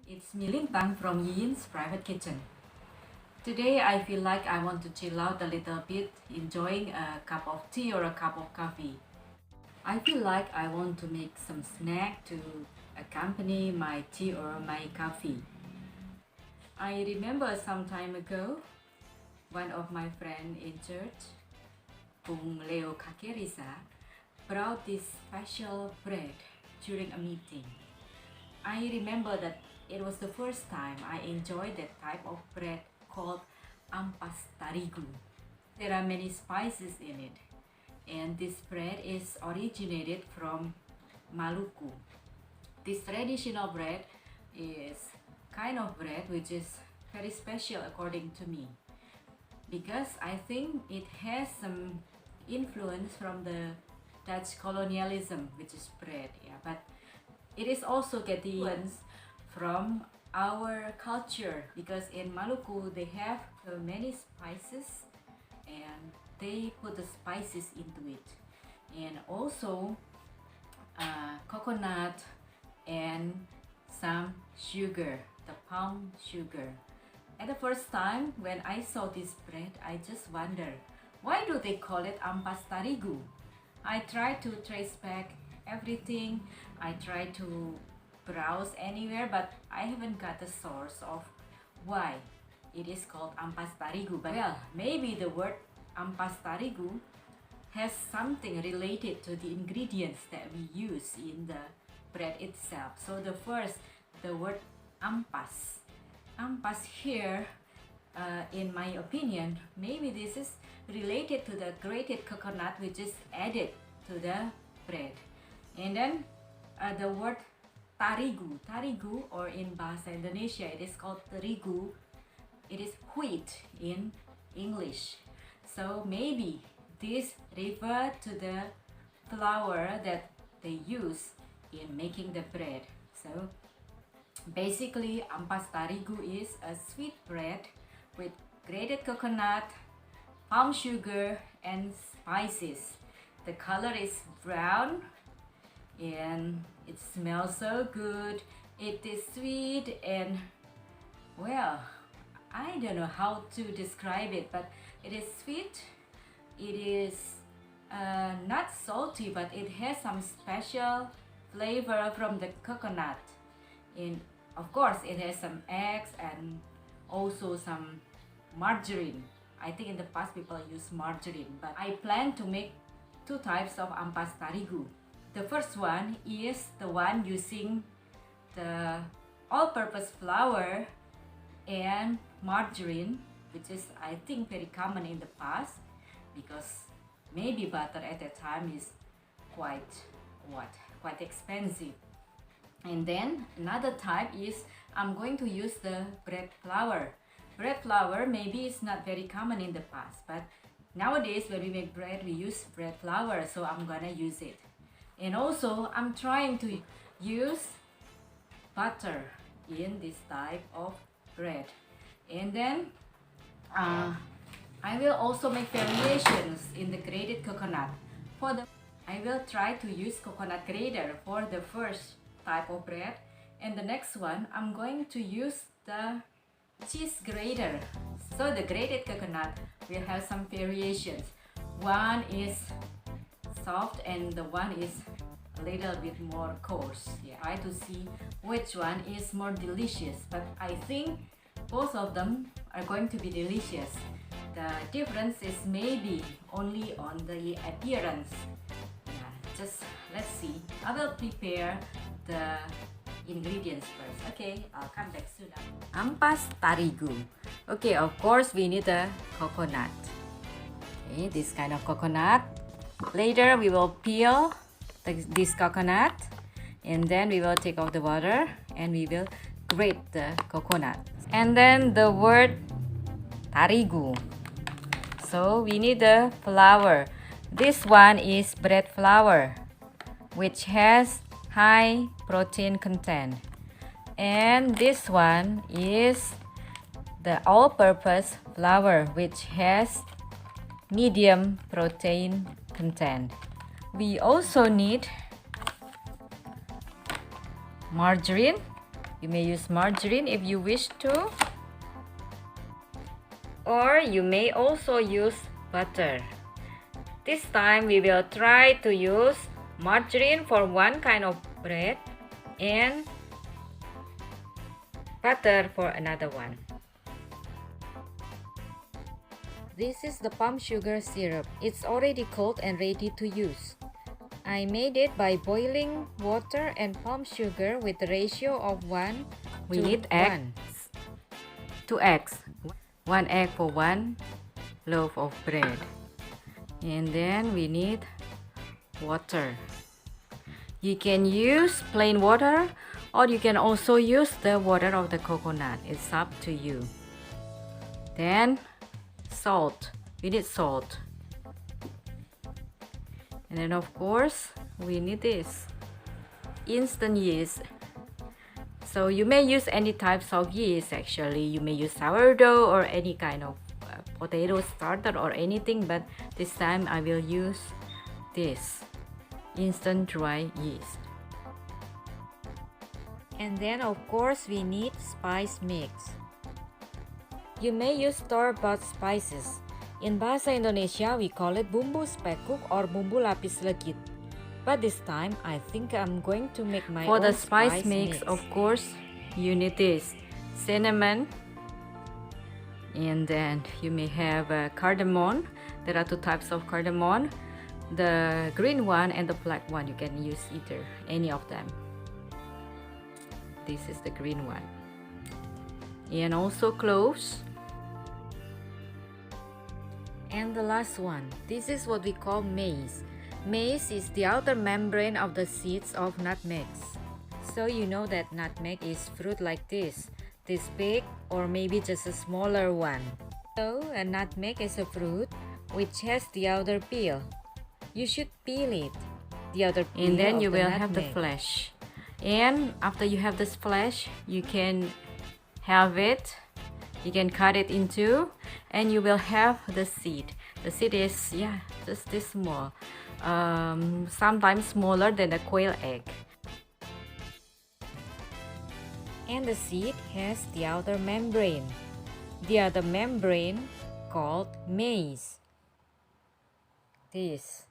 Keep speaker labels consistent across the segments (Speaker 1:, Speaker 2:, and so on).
Speaker 1: It's Milintang from Yin's Private Kitchen. Today I feel like I want to chill out a little bit, enjoying a cup of tea or a cup of coffee. I feel like I want to make some snack to accompany my tea or my coffee. I remember some time ago, one of my friends in church, Bung Leo Kakerisa, brought this special bread during a meeting. I remember that it was the first time I enjoyed that type of bread called Ampas Tarigu. There are many spices in it, and this bread is originated from Maluku. This traditional bread is kind of bread which is very special according to me, because I think it has some influence from the Dutch colonialism, which is bread, but it is also getting influence from our culture, because in Maluku they have many spices and they put the spices into it, and also coconut and some sugar, the palm sugar. At the first time when I saw this bread, I just wondered, why do they call it Ampas Tarigu? I tried to trace back everything. I tried to browse anywhere, but I haven't got the source of why it is called Ampas Tarigu. But well, maybe the word Ampas Tarigu has something related to the ingredients that we use in the bread itself. So the word ampas. Ampas here, in my opinion, maybe this is related to the grated coconut which is added to the bread. And then the word tarigu, or in Bahasa Indonesia it is called terigu. It is wheat in English. So maybe this refers to the flour that they use in making the bread. So basically, Ampas Tarigu is a sweet bread with grated coconut, palm sugar and spices. The color is brown and it smells so good. It is sweet and, well, I don't know how to describe it, but it is sweet. It is not salty, but it has some special flavor from the coconut. And of course it has some eggs and also some margarine. I think in the past people use margarine, but I plan to make two types of Ampas Tarigu. The first one is the one using the all-purpose flour and margarine, which is, I think, very common in the past, because maybe butter at that time is quite expensive. And then another type is I'm going to use the bread flour. Bread flour maybe is not very common in the past, but nowadays when we make bread we use bread flour, so I'm gonna use it. And also I'm trying to use butter in this type of bread. And then I will also make variations in the grated coconut. I will try to use coconut grater for the first type of bread, and the next one I'm going to use the cheese grater. So the grated coconut will have some variations. One is soft and the one is a little bit more coarse. Try to see which one is more delicious, but I think both of them are going to be delicious. The difference is maybe only on the appearance. Just let's see. I will prepare the ingredients first. Okay, I'll come back soon. Ampas Tarigu. Okay, of course we need a coconut. Okay, this kind of coconut. Later we will peel this coconut, and then we will take off the water and we will grate the coconut. And then the word tarigu. So we need the flour. This one is bread flour, which has high protein content. And this one is the all-purpose flour, which has medium protein content. We also need margarine You may use margarine if you wish to, or you may also use butter. This time we will try to use margarine for one kind of bread and butter for another one. This is the palm sugar syrup. It's already cold and ready to use. I made it by boiling water and palm sugar with the ratio of 1
Speaker 2: We
Speaker 1: to
Speaker 2: need
Speaker 1: 1.
Speaker 2: eggs. 2 eggs. 1 egg for 1 loaf of bread. And then we need water. You can use plain water, or you can also use the water of the coconut. It's up to you. Then salt. We need salt. And then of course we need this instant yeast. So you may use any types of yeast. Actually, you may use sourdough or any kind of potato starter or anything, but this time I will use this instant dry yeast.
Speaker 1: And then of course we need spice mix. You may use store-bought spices. In bahasa Indonesia we call it bumbu spekuk or bumbu lapis legit. But this time I think I'm going to make my
Speaker 2: For
Speaker 1: own
Speaker 2: the spice mix, of course, you need this cinnamon, and then you may have cardamom. There are 2 types of cardamom, the green one and the black one. You can use either, any of them. This is the green one. And also cloves.
Speaker 1: And the last one, this is what we call maize. Maize is the outer membrane of the seeds of nutmegs. So you know that nutmeg is fruit like this big, or maybe just a smaller one. So a nutmeg is a fruit which has the outer peel. You should peel it, the outer peel,
Speaker 2: and then you
Speaker 1: of the
Speaker 2: will have the
Speaker 1: nutmeg.
Speaker 2: flesh. And after you have this flesh, you can have it, you can cut it into, and you will have the seed. The seed is just this small, sometimes smaller than a quail egg.
Speaker 1: And the seed has the outer membrane. The outer membrane called maize. This.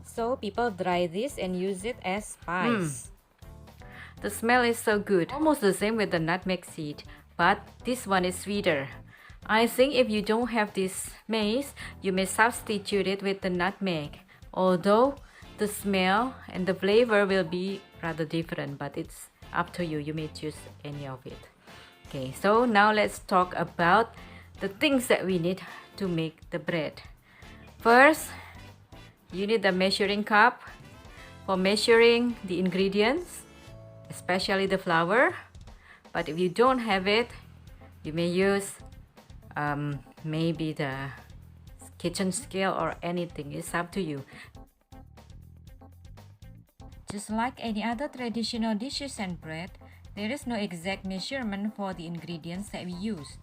Speaker 1: So people dry this and use it as spice.
Speaker 2: The smell is so good. Almost the same with the nutmeg seed, but this one is sweeter. I think if you don't have this maize, you may substitute it with the nutmeg. Although the smell and the flavor will be rather different, but it's up to you. You may choose any of it. Okay, so now let's talk about the things that we need to make the bread. First, you need a measuring cup for measuring the ingredients, especially the flour. But if you don't have it, you may use maybe the kitchen scale or anything. It's up to you.
Speaker 1: Just like any other traditional dishes and bread, there is no exact measurement for the ingredients that we use.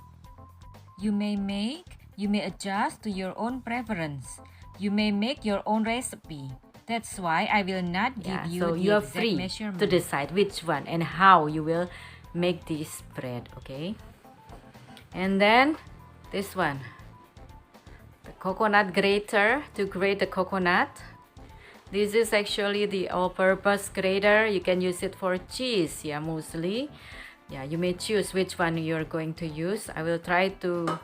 Speaker 1: You may adjust to your own preference. You may make your own recipe. That's why I will not give you
Speaker 2: so
Speaker 1: the
Speaker 2: you are
Speaker 1: exact
Speaker 2: free
Speaker 1: measurement.
Speaker 2: to decide which one and how you will make this bread, okay? And then this one, the coconut grater to grate the coconut. This is actually the all-purpose grater. You can use it for cheese, mostly. You may choose which one you're going to use. I will try to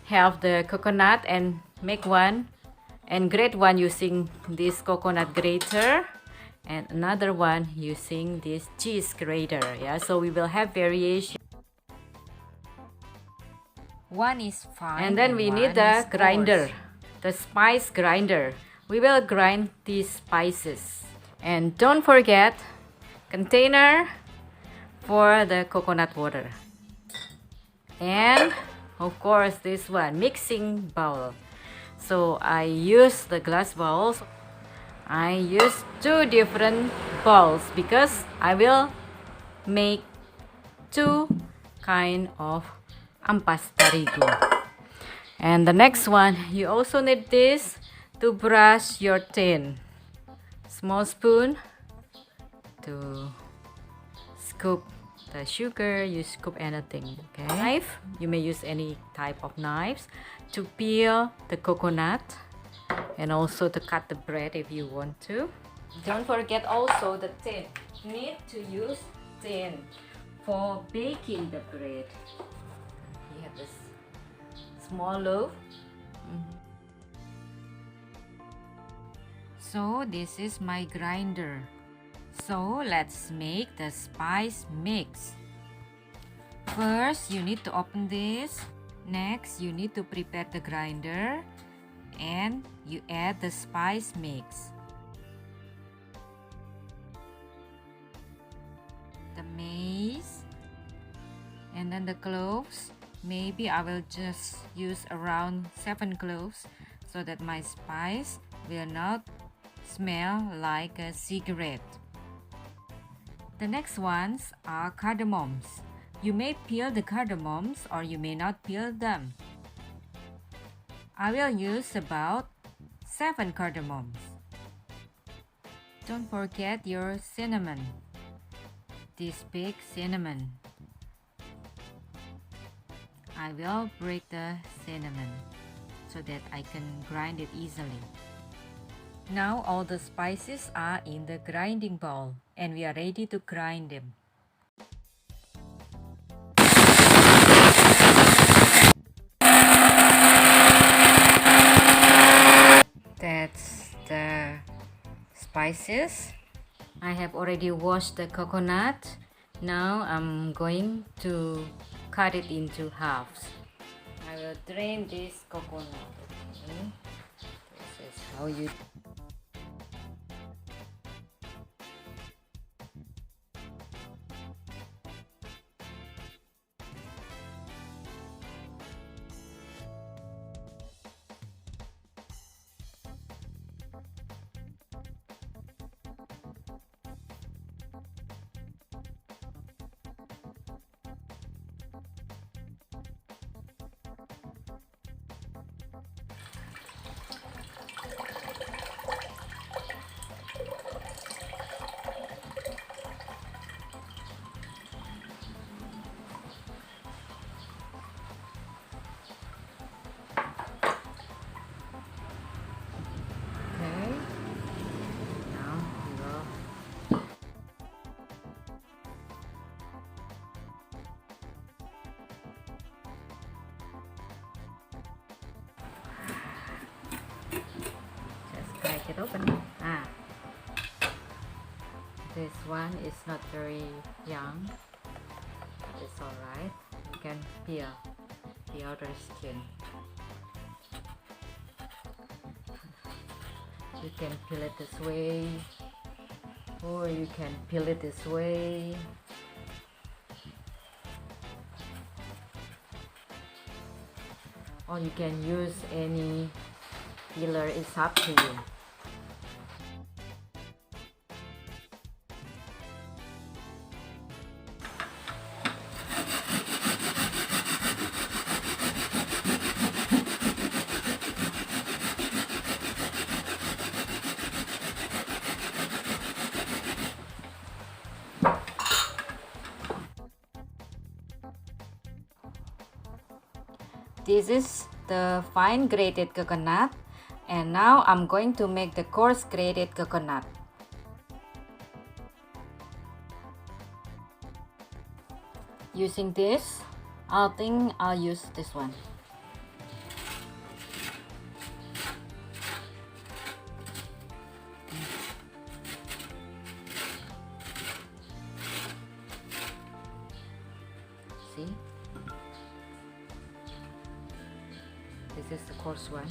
Speaker 2: have the coconut and make one and grate one using this coconut grater, and another one using this cheese grater. So we will have variation.
Speaker 1: One is fine.
Speaker 2: And then we need the grinder, the spice grinder. We will grind these spices. And don't forget container for the coconut water. And of course this one, mixing bowl. So I use the glass bowls. I use 2 different bowls because I will make 2 kind of Ampas Tarigu. And the next one, you also need this to brush your tin. Small spoon to scoop the sugar, you scoop anything. Okay. Knife, you may use any type of knives to peel the coconut and also to cut the bread if you want to. Don't forget also the tin. You need to use tin for baking the bread. You have this small loaf. So this is my grinder. So let's make the spice mix. First, you need to open this. Next, you need to prepare the grinder and you add the spice mix. The maize and then the cloves. Maybe I will just use around 7 cloves so that my spice will not smell like a cigarette. The next ones are cardamoms. You may peel the cardamoms or you may not peel them. I will use about 7 cardamoms. Don't forget your cinnamon. This big cinnamon. I will break the cinnamon so that I can grind it easily. Now all the spices are in the grinding bowl and we are ready to grind them. That's the spices. I have already washed the coconut. Now I'm going to cut it into halves. I will drain this coconut. Okay? This is how you it open. This one is not very young. It's alright. You can peel the outer skin. You can peel it this way, or you can peel it this way. Or you can use any peeler, it's up to you. This is the fine grated coconut, and now I'm going to make the coarse grated coconut. Using this, I think I'll use this one. See? This is the coarse one.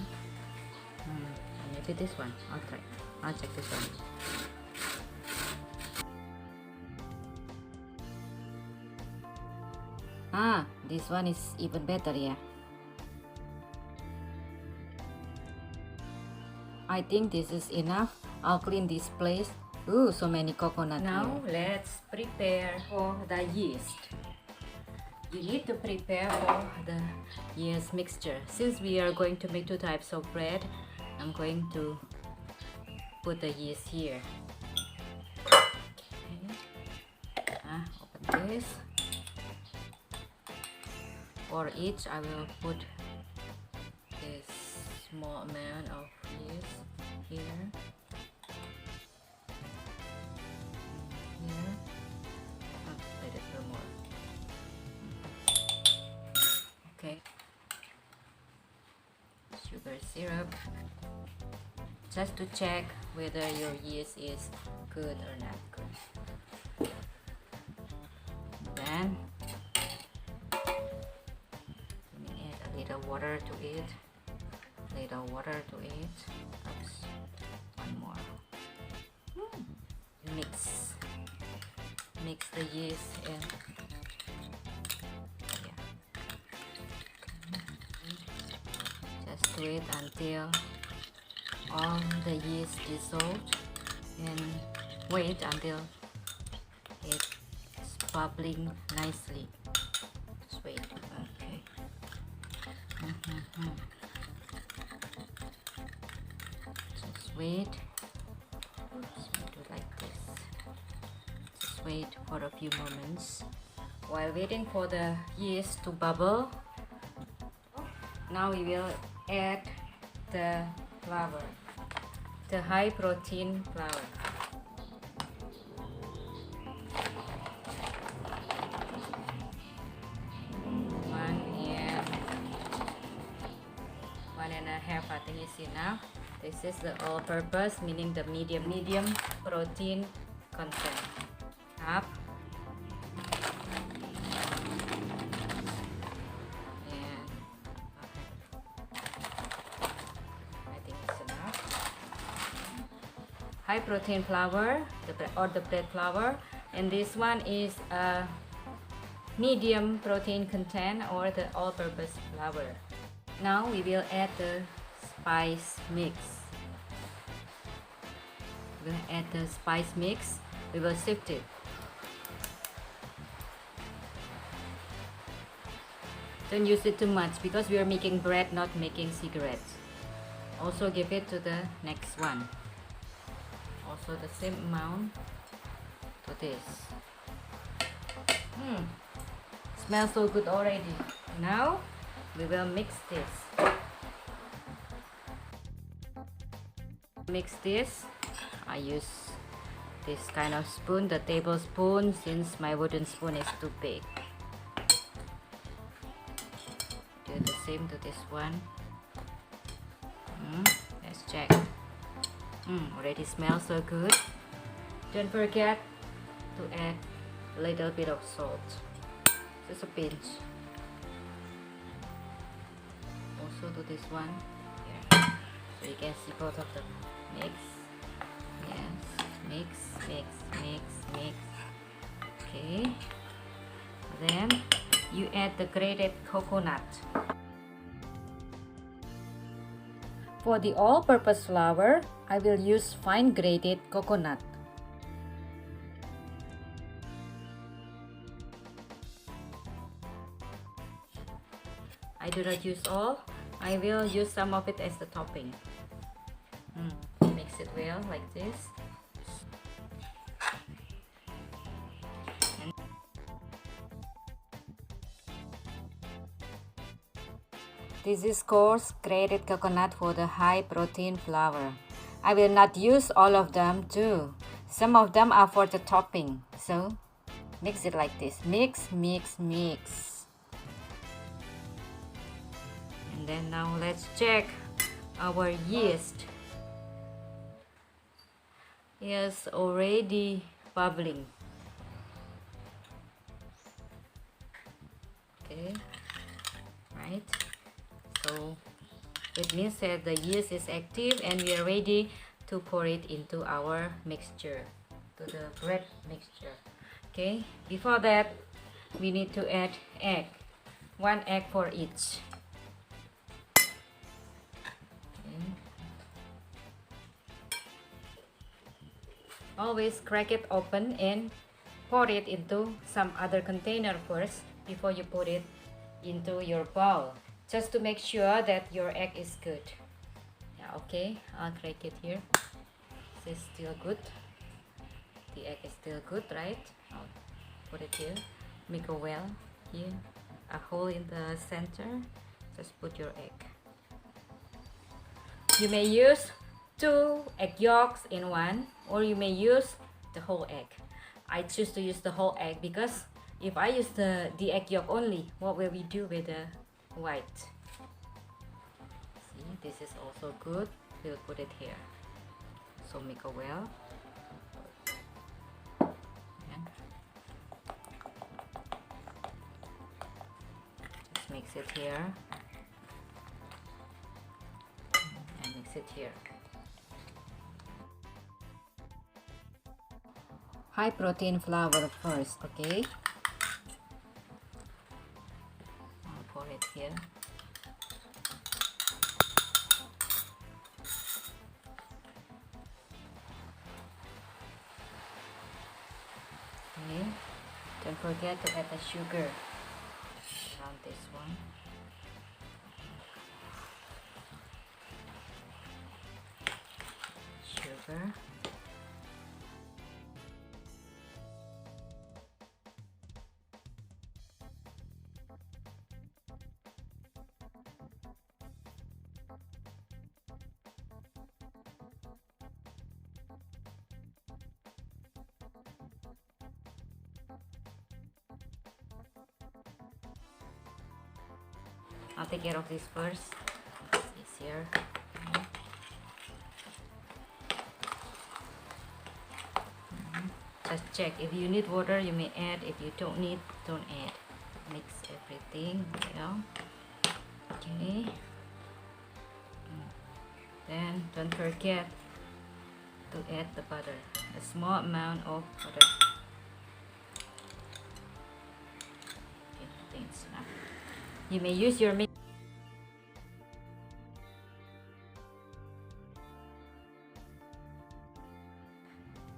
Speaker 2: Maybe this one. I'll try. I'll check this one. This one is even better, yeah. I think this is enough. I'll clean this place. Ooh, so many coconut. Now let's prepare for the yeast. You need to prepare for the yeast mixture. Since we are going to make 2 types of bread, I'm going to put the yeast here. Okay. Open size. For each, I will put this small amount of yeast here. Here. A little more. Okay. Sugar syrup. Just to check whether your yeast is good or not good. Then add a little water to it. Little water to it. Oops. One more. Mix the yeast in. Yeah. Just wait until all the yeast dissolved, and wait until it's bubbling nicely. Just wait. Okay. Just wait. Just do like this. Just wait for a few moments. While waiting for the yeast to bubble, now we will add the flour, the high protein flour. One and a half, I think is enough. This is the all-purpose, meaning the medium protein content. Half. High protein flour, the bread flour, and this one is a medium protein content or the all-purpose flour. Now we will add the spice mix. We will add the spice mix. We will sift it. Don't use it too much because we are making bread, not making cigarettes. Also give it to the next one. Also the same amount to this. Smells so good already. Now we will mix this. Mix this. I use this kind of spoon, the tablespoon, since my wooden spoon is too big. Do the same to this one. Let's check. Already smells so good. Don't forget to add a little bit of salt, just a pinch. Also to this one here, so you can see both of them. Mix, yes, mix. Okay. Then you add the grated coconut. For the all-purpose flour, I will use fine grated coconut. I do not use all. I will use some of it as the topping. Mix it well like this. This is coarse grated coconut for the high protein flour. I will not use all of them too. Some of them are for the topping. So mix it like this. Mix. And then now let's check our yeast. Yes, already bubbling. Okay, right. So it means that the yeast is active and we are ready to pour it into our mixture, to the bread mixture. Okay, before that we need to add egg, 1 egg for each. Okay. Always crack it open and pour it into some other container first before you put it into your bowl, just to make sure that your egg is good. Yeah, okay, I'll crack it here. This is still good. The egg is still good, right? I'll put it here. make a well here, a hole in the center. Just put your egg. You may use 2 egg yolks in one, or you may use the whole egg. I choose to use the whole egg because if I use the egg yolk only, what will we do with the white? See, this is also good. We'll put it here. So make a well. Just mix it here. And mix it here. High protein flour first, okay? I'll pour it here. Okay. Don't forget to add the sugar around this one. Sugar. I'll take care of this first. It's easier. Okay. Just check. If you need water, you may add. If you don't need, don't add. Mix everything. Yeah. Okay. Then don't forget to add the butter. A small amount of butter. Okay, I think it's enough. You may use your mix.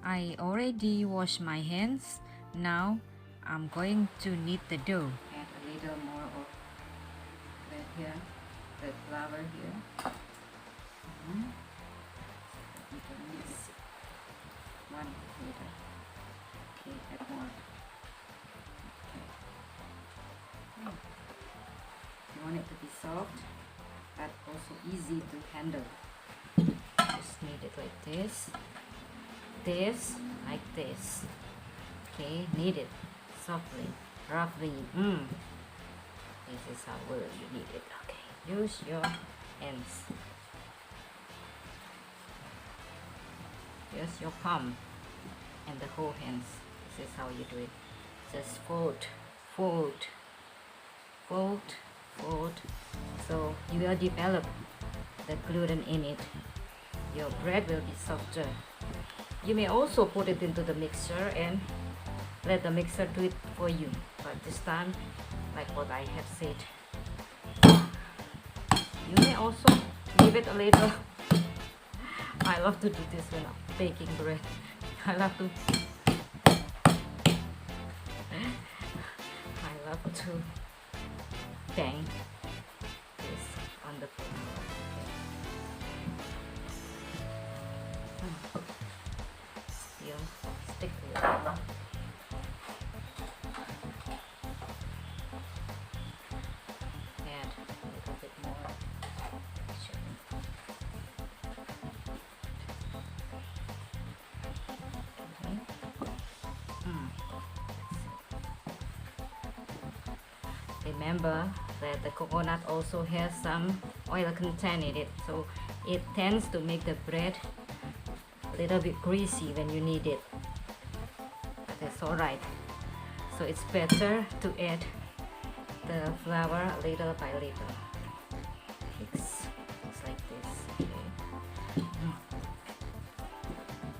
Speaker 2: I already washed my hands. Now I'm going to knead the dough. Add a little more of bread here, bread flour here. You can mix 1 liter. Okay, add more. Okay. You want it to be soft, but also easy to handle. Just knead it like this. This, like this. Okay, knead it softly, roughly. This is how well you knead it. Okay, use your hands. Use your palm and the whole hands. This is how you do it. Just fold, fold, fold, fold. So you will develop the gluten in it. Your bread will be softer. You may also put it into the mixer and let the mixer do it for you. But this time, like what I have said, you may also give it a little. I love to do this when I'm baking bread. I love to bang this on the floor. Still stick to it. Add a little bit more sugar. Remember that the coconut also has some oil content in it, so it tends to make the bread a little bit greasy when you need it. But that's alright. So it's better to add the flour little by little. It's like this. Okay.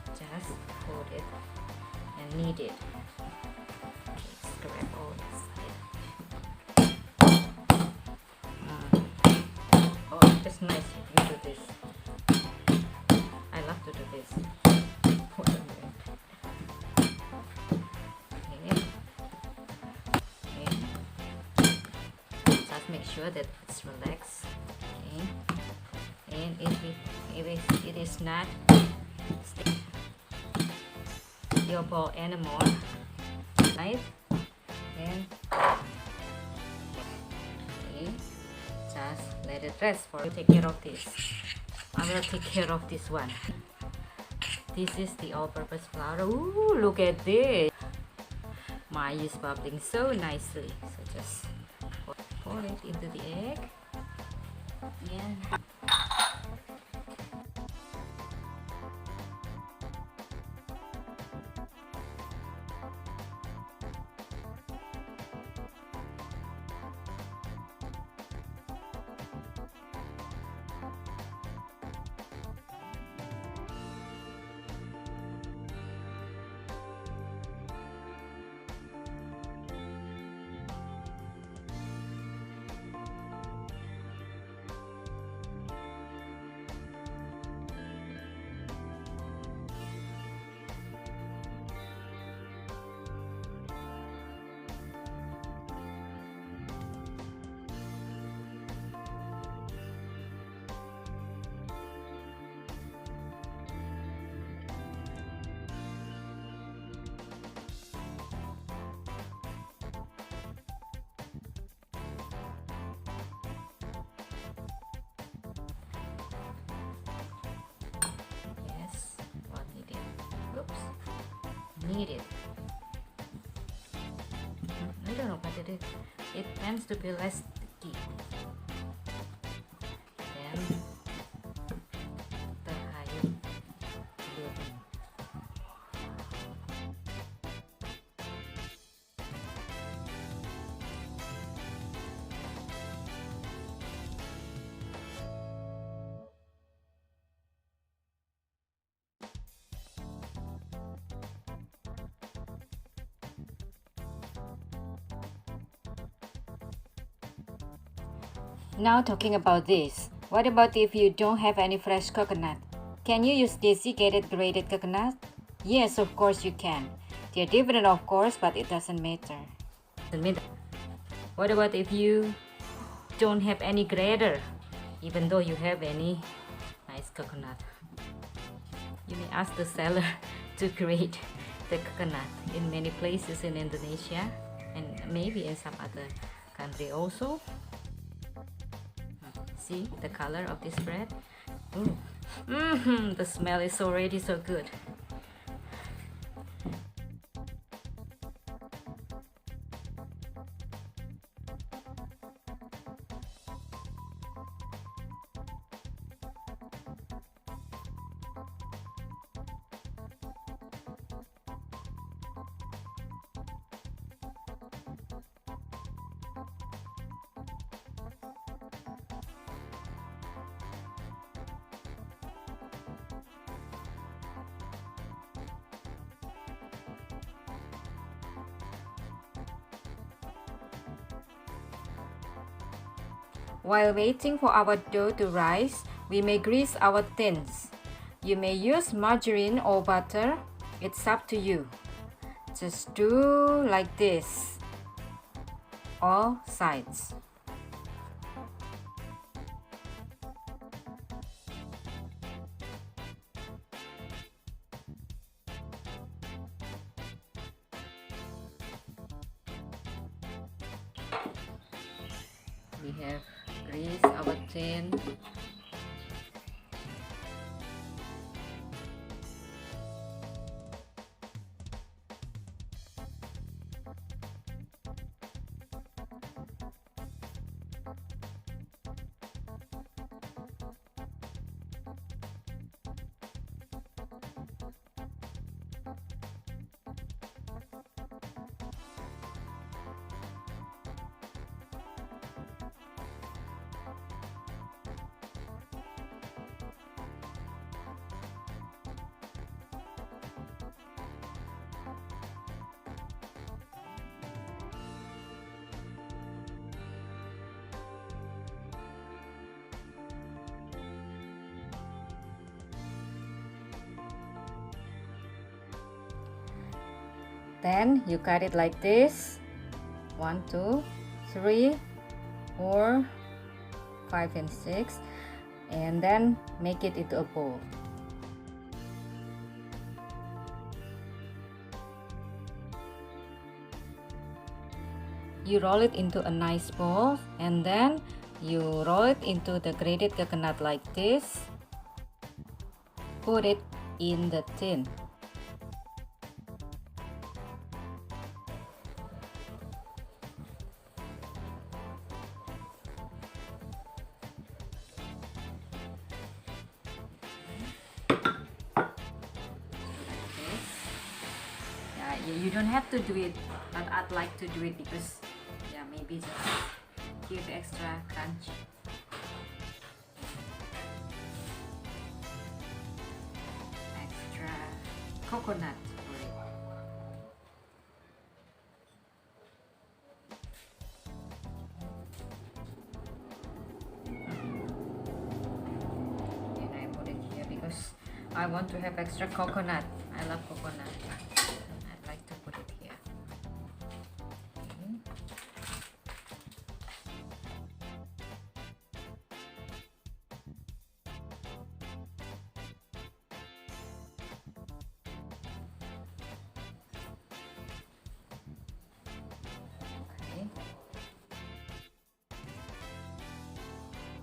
Speaker 2: Just hold it and knead it. Okay, scrape all this. It's nice if you do this. I love to do this. Okay. Just make sure that it's relaxed. Okay. And if it is not your ball anymore, knife then okay, just let it rest for take care of this. I will take care of this one. This is the all-purpose flour. Ooh, look at this. Mine is bubbling so nicely. So just pour it into the egg. And knead it. I don't know what it is. It tends to be less sticky. Then the high gluten. Now talking about this, what about if you don't have any fresh coconut? Can you use desiccated grated coconut? Yes, of course you can. They're different of course, but it doesn't matter. What about if you don't have any grater, even though you have any nice coconut? You may ask the seller to grate the coconut in many places in Indonesia and maybe in some other country also. See the color of this bread? The smell is already so good. While waiting for our dough to rise, we may grease our tins. You may use margarine or butter, it's up to you. Just do like this, all sides. We have greased our tin. Then you cut it like this. 1, 2, 3, 4, 5 and 6, and then make it into a bowl. You roll it into a nice ball, and then you roll it into the grated coconut like this. Put it in the tin. You don't have to do it, but I'd like to do it because maybe just give extra crunch. Extra coconut for it. And I put it here because I want to have extra coconut. I love coconut. I'd like to put it here.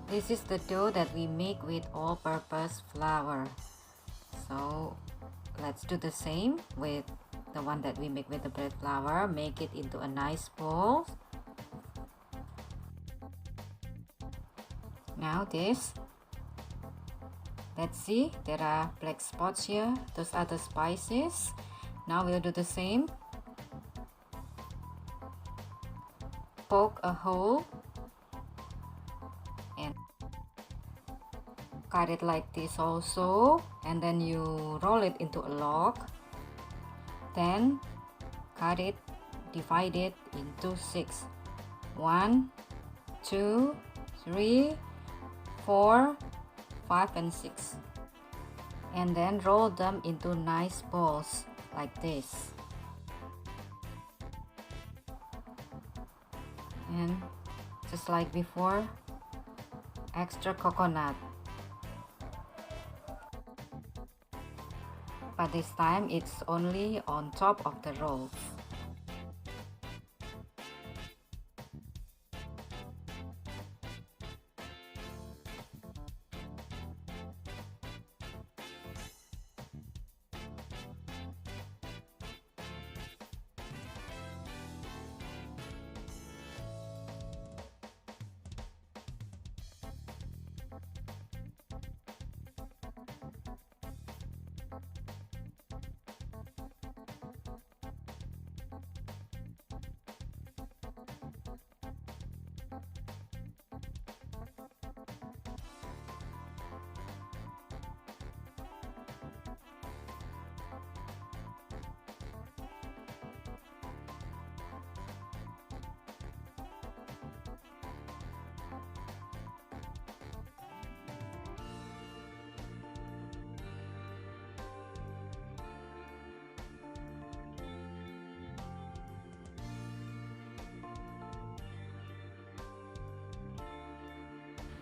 Speaker 2: This is the dough that we make with all-purpose flour. So let's do the same with the one that we make with the bread flour. Make it into a nice ball. Now this. Let's see, there are black spots here. Those are the spices. Now we'll do the same. Poke a hole and cut it like this also, and then you roll it into a log. Then cut it, divide it into 6. 1, 2, 3, 4, 5, and 6. And then roll them into nice balls like this. And just like before, extra coconut. But this time it's only on top of the rolls.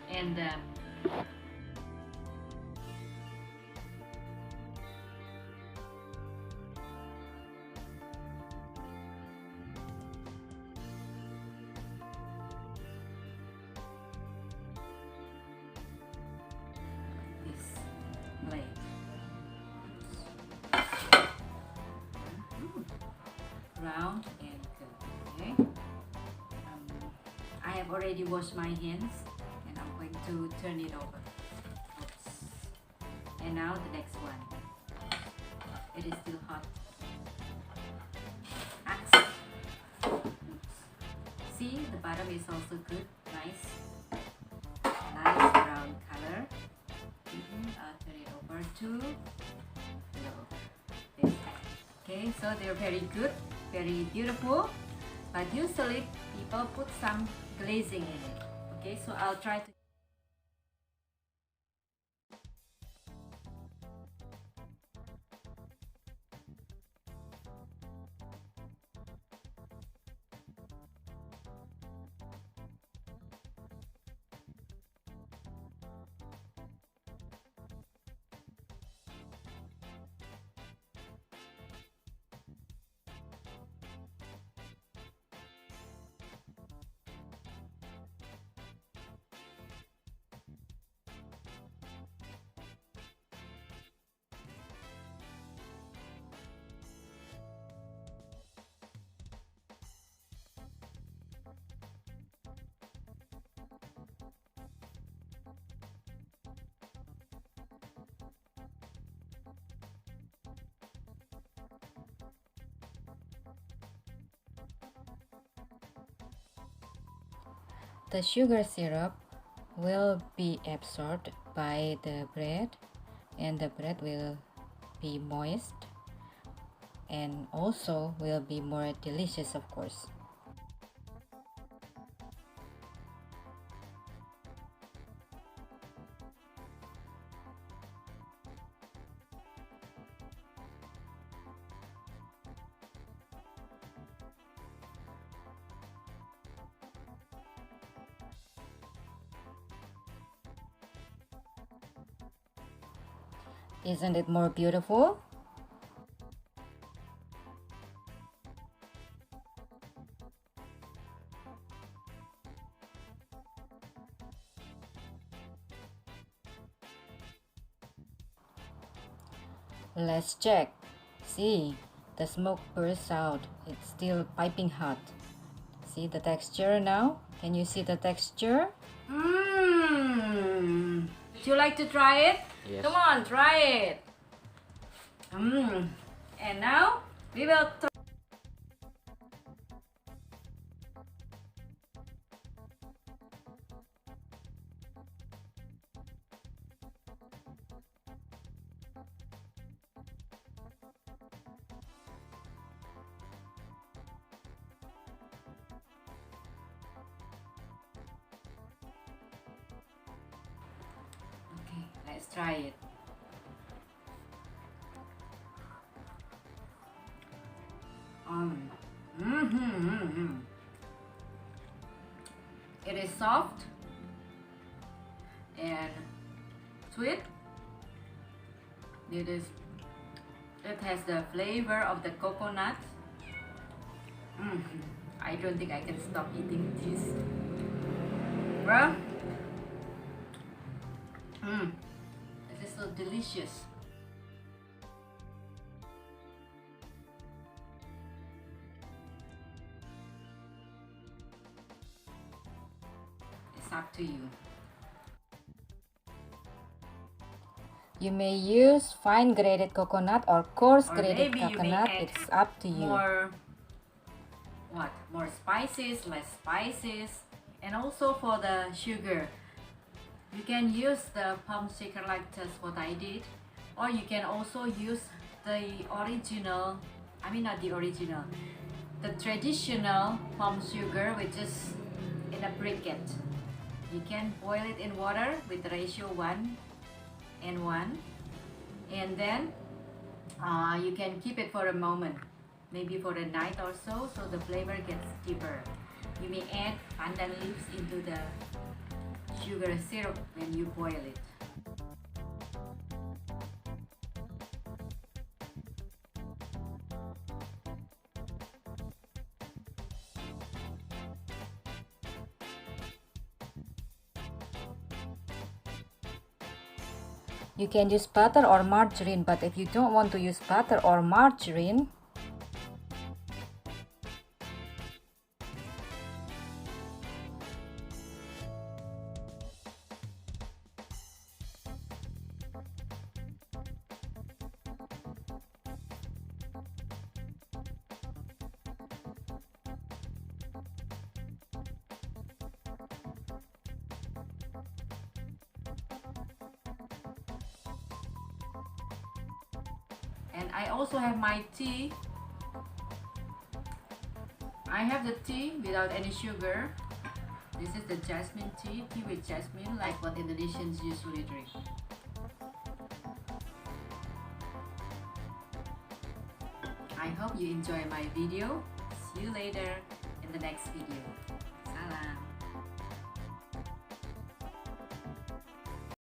Speaker 2: And this blade. Round and curve. Okay. I have already washed my hands. To turn it over. Oops. And now the next one. It is still hot. Axe. Oops. See, the bottom is also good. Nice brown color. I'll turn it over to this. Okay, so they're very good, very beautiful. But usually people put some glazing in it. Okay, so I'll try to. The sugar syrup will be absorbed by the bread, and the bread will be moist and also will be more delicious, of course. Isn't it more beautiful? Let's check. See, the smoke bursts out. It's still piping hot. See the texture now? Can you see the texture?
Speaker 1: Mmm. Would you like to try it?
Speaker 2: Yes.
Speaker 1: Come on, try it. Mmm. And now we will try. Okay, let's try it. It is soft and sweet. It has the flavor of the coconut. I don't think I can stop eating this. Well, this is so delicious. It's up to you.
Speaker 2: You may use fine grated coconut or coarse
Speaker 1: Or
Speaker 2: grated
Speaker 1: maybe you may
Speaker 2: coconut.
Speaker 1: add
Speaker 2: It's up to you.
Speaker 1: More spices, less spices, and also for the sugar, you can use the palm shaker like just what I did, or you can also use the original, not the original, the traditional palm sugar, which is in a briquette. You can boil it in water with the ratio 1:1, and then you can keep it for a moment, maybe for a night or so the flavor gets deeper. You may add pandan leaves into the sugar syrup when you boil it.
Speaker 2: You can use butter or margarine, but if you don't want to use butter or margarine,
Speaker 1: And I also have my tea. I have the tea without any sugar. This is the jasmine tea with jasmine, like what Indonesians usually drink. I hope you enjoy my video. See you later in the next video.